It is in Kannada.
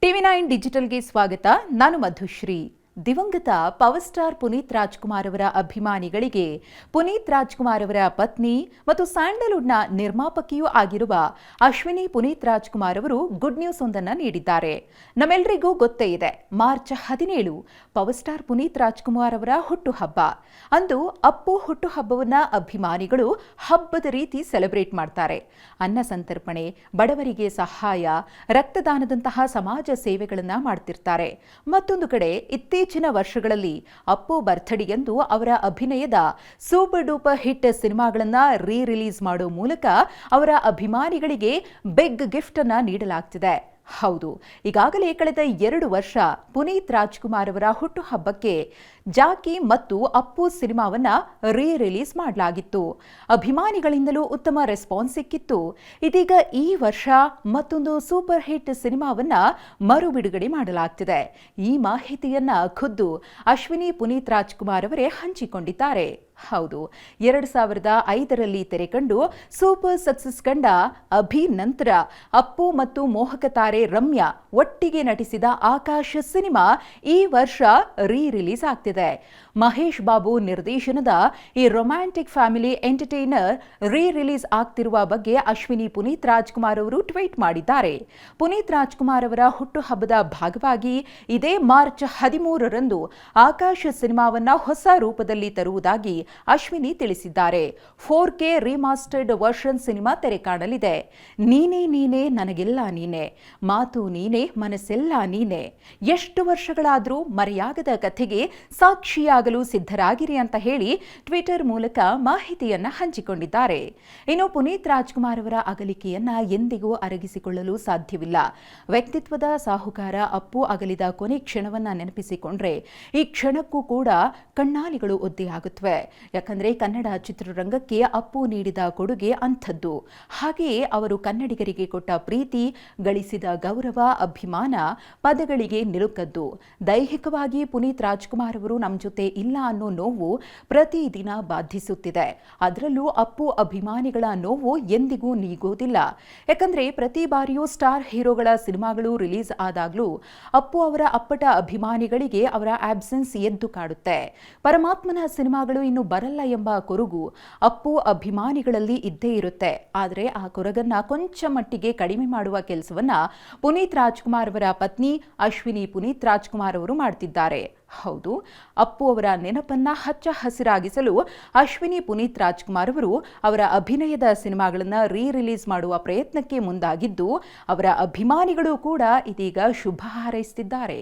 ಟಿವಿ9 ಡಿಜಿಟಲ್ಗೆ ಸ್ವಾಗತ. ನಾನು ಮಧುಶ್ರೀ. ದಿವಂಗತ ಪವರ್ ಸ್ಟಾರ್ ಪುನೀತ್ ರಾಜ್ಕುಮಾರ್ ಅವರ ಅಭಿಮಾನಿಗಳಿಗೆ ಪುನೀತ್ ರಾಜ್ಕುಮಾರ್ ಅವರ ಪತ್ನಿ ಮತ್ತು ಸ್ಯಾಂಡಲ್ವುಡ್ನ ನಿರ್ಮಾಪಕಿಯೂ ಆಗಿರುವ ಅಶ್ವಿನಿ ಪುನೀತ್ ರಾಜ್ಕುಮಾರ್ ಅವರು ಗುಡ್ ನ್ಯೂಸ್ ಒಂದನ್ನು ನೀಡಿದ್ದಾರೆ. ನಮ್ಮೆಲ್ಲರಿಗೂ ಗೊತ್ತೇ ಇದೆ, March 17 power star Puneeth Rajkumar ಅವರ ಹುಟ್ಟುಹಬ್ಬ. ಅಂದು ಅಪ್ಪು ಹುಟ್ಟುಹಬ್ಬವನ್ನ ಅಭಿಮಾನಿಗಳು ಹಬ್ಬದ ರೀತಿ ಸೆಲೆಬ್ರೇಟ್ ಮಾಡ್ತಾರೆ. ಅನ್ನ ಸಂತರ್ಪಣೆ, ಬಡವರಿಗೆ ಸಹಾಯ, ರಕ್ತದಾನದಂತಹ ಸಮಾಜ ಸೇವೆಗಳನ್ನು ಮಾಡ್ತಿರ್ತಾರೆ. ಮತ್ತೊಂದು ಕಡೆ ಇತ್ತೀಚಿನ ವರ್ಷಗಳಲ್ಲಿ ಅಪ್ಪು ಬರ್ತ್ಡೇಯಂದು ಅವರ ಅಭಿನಯದ ಸೂಪರ್ ಡೂಪರ್ ಹಿಟ್ ಸಿನಿಮಾಗಳನ್ನ ರಿಲೀಸ್ ಮಾಡೋ ಮೂಲಕ ಅವರ ಅಭಿಮಾನಿಗಳಿಗೆ ಬಿಗ್ ಗಿಫ್ಟ್ ಅನ್ನ ನೀಡಲಾಗ್ತಿದೆ. ಹೌದು, ಈಗಾಗಲೇ ಕಳೆದ 2 ವರ್ಷ ಪುನೀತ್ ರಾಜ್ಕುಮಾರ್ ಅವರ ಹುಟ್ಟುಹಬ್ಬಕ್ಕೆ ಜಾಕಿ ಮತ್ತು ಅಪ್ಪು ಸಿನಿಮಾವನ್ನ ರಿಲೀಸ್ ಮಾಡಲಾಗಿತ್ತು. ಅಭಿಮಾನಿಗಳಿಂದಲೂ ಉತ್ತಮ ರೆಸ್ಪಾನ್ಸ್ ಸಿಕ್ಕಿತ್ತು. ಇದೀಗ ಈ ವರ್ಷ ಮತ್ತೊಂದು ಸೂಪರ್ ಹಿಟ್ ಸಿನಿಮಾವನ್ನ ಮರು ಬಿಡುಗಡೆ ಮಾಡಲಾಗ್ತಿದೆ. ಈ ಮಾಹಿತಿಯನ್ನ ಖುದ್ದು ಅಶ್ವಿನಿ ಪುನೀತ್ ರಾಜ್ಕುಮಾರ್ ಅವರೇ ಹಂಚಿಕೊಂಡಿದ್ದಾರೆ. ಹೌದು, 2005ರಲ್ಲಿ ತೆರೆಕಂಡು ಸೂಪರ್ ಸಕ್ಸಸ್ ಕಂಡ ಅಭಿ ನಂತರ ಅಪ್ಪು ಮತ್ತು ಮೋಹಕ ತಾರೆ ರಮ್ಯಾ ಒಟ್ಟಿಗೆ ನಟಿಸಿದ ಆಕಾಶ್ ಸಿನಿಮಾ ಈ ವರ್ಷ ರಿಲೀಸ್ ಆಗ್ತಿದೆ. ಮಹೇಶ್ ಬಾಬು ನಿರ್ದೇಶನದ ಈ ರೊಮ್ಯಾಂಟಿಕ್ ಫ್ಯಾಮಿಲಿ ಎಂಟರ್ಟೈನರ್ ರಿಲೀಸ್ ಆಗ್ತಿರುವ ಬಗ್ಗೆ ಅಶ್ವಿನಿ ಪುನೀತ್ ರಾಜ್ಕುಮಾರ್ ಅವರು ಟ್ವೀಟ್ ಮಾಡಿದ್ದಾರೆ. ಪುನೀತ್ ರಾಜ್ಕುಮಾರ್ ಅವರ ಹುಟ್ಟುಹಬ್ಬದ ಭಾಗವಾಗಿ ಇದೇ ಮಾರ್ಚ್ 13ರಂದು ಆಕಾಶ್ ಸಿನಿಮಾವನ್ನ ಹೊಸ ರೂಪದಲ್ಲಿ ತರುವುದಾಗಿ ಅಶ್ವಿನಿ ತಿಳಿಸಿದ್ದಾರೆ. 4K ರಿಮಾಸ್ಟರ್ಡ್ ವರ್ಷನ್ ಸಿನಿಮಾ ತೆರೆ ಕಾಣಲಿದೆ. ನೀನೇ ನೀನೇ ನನಗೆಲ್ಲ ನೀನೆ, ಮಾತು ನೀನೆ ಮನಸ್ಸೆಲ್ಲ ನೀನೆ, ಎಷ್ಟು ವರ್ಷಗಳಾದರೂ ಮರೆಯಾಗದ ಕಥೆಗೆ ಸಾಕ್ಷಿಯಾಗಲು ಸಿದ್ಧರಾಗಿರಿ ಅಂತ ಹೇಳಿ ಟ್ವಿಟರ್ ಮೂಲಕ ಮಾಹಿತಿಯನ್ನ ಹಂಚಿಕೊಂಡಿದ್ದಾರೆ. ಇನ್ನು ಪುನೀತ್ ರಾಜ್ಕುಮಾರ್ ಅವರ ಅಗಲಿಕೆಯನ್ನ ಎಂದಿಗೂ ಅರಗಿಸಿಕೊಳ್ಳಲು ಸಾಧ್ಯವಿಲ್ಲ. ವ್ಯಕ್ತಿತ್ವದ ಸಾಹುಕಾರ ಅಪ್ಪು ಅಗಲಿದ ಕೊನೆ ಕ್ಷಣವನ್ನ ನೆನಪಿಸಿಕೊಂಡ್ರೆ ಈ ಕ್ಷಣಕ್ಕೂ ಕೂಡ ಕಣ್ಣಾಲಿಗಳು ಒದ್ದೆಯಾಗುತ್ತವೆ. ಯಾಕಂದ್ರೆ ಕನ್ನಡ ಚಿತ್ರರಂಗಕ್ಕೆ ಅಪ್ಪು ನೀಡಿದ ಕೊಡುಗೆ ಅಂಥದ್ದು. ಹಾಗೆಯೇ ಅವರು ಕನ್ನಡಿಗರಿಗೆ ಕೊಟ್ಟ ಪ್ರೀತಿ, ಗಳಿಸಿದ ಗೌರವ, ಅಭಿಮಾನ ಪದಗಳಿಗೆ ನಿಲುಕದ್ದು. ದೈಹಿಕವಾಗಿ ಪುನೀತ್ ರಾಜ್ಕುಮಾರ್ ಅವರು ನಮ್ಮ ಜೊತೆ ಇಲ್ಲ ಅನ್ನೋ ನೋವು ಪ್ರತಿದಿನ ಬಾಧಿಸುತ್ತಿದೆ. ಅದರಲ್ಲೂ ಅಪ್ಪು ಅಭಿಮಾನಿಗಳ ನೋವು ಎಂದಿಗೂ ನೀಗೋದಿಲ್ಲ. ಯಾಕಂದ್ರೆ ಪ್ರತಿ ಬಾರಿಯೂ ಸ್ಟಾರ್ ಹೀರೋಗಳ ಸಿನಿಮಾಗಳು ರಿಲೀಸ್ ಆದಾಗಲೂ ಅಪ್ಪು ಅವರ ಅಪ್ಪಟ ಅಭಿಮಾನಿಗಳಿಗೆ ಅವರ ಆಬ್ಸೆನ್ಸ್ ಎದ್ದು ಕಾಡುತ್ತೆ. ಪರಮಾತ್ಮನ ಸಿನಿಮಾಗಳು ಇನ್ನು ಬರಲ್ಲ ಎಂಬ ಕೊರಗು ಅಪ್ಪು ಅಭಿಮಾನಿಗಳಲ್ಲಿ ಇದ್ದೇ ಇರುತ್ತೆ. ಆದರೆ ಆ ಕೊರಗನ್ನ ಕೊಂಚ ಮಟ್ಟಿಗೆ ಕಡಿಮೆ ಮಾಡುವ ಕೆಲಸವನ್ನ ಪುನೀತ್ ರಾಜ್ಕುಮಾರ್ ಅವರ ಪತ್ನಿ ಅಶ್ವಿನಿ ಪುನೀತ್ ರಾಜ್ಕುಮಾರ್ ಅವರು ಮಾಡ್ತಿದ್ದಾರೆ. ಹೌದು, ಅಪ್ಪು ಅವರ ನೆನಪನ್ನ ಹಚ್ಚ ಹಸಿರಾಗಿಸಲು ಅಶ್ವಿನಿ ಪುನೀತ್ ರಾಜ್ಕುಮಾರ್ ಅವರು ಅವರ ಅಭಿನಯದ ಸಿನಿಮಾಗಳನ್ನು ರಿಲೀಸ್ ಮಾಡುವ ಪ್ರಯತ್ನಕ್ಕೆ ಮುಂದಾಗಿದ್ದು, ಅವರ ಅಭಿಮಾನಿಗಳು ಕೂಡ ಇದೀಗ ಶುಭ ಹಾರೈಸುತ್ತಿದ್ದಾರೆ.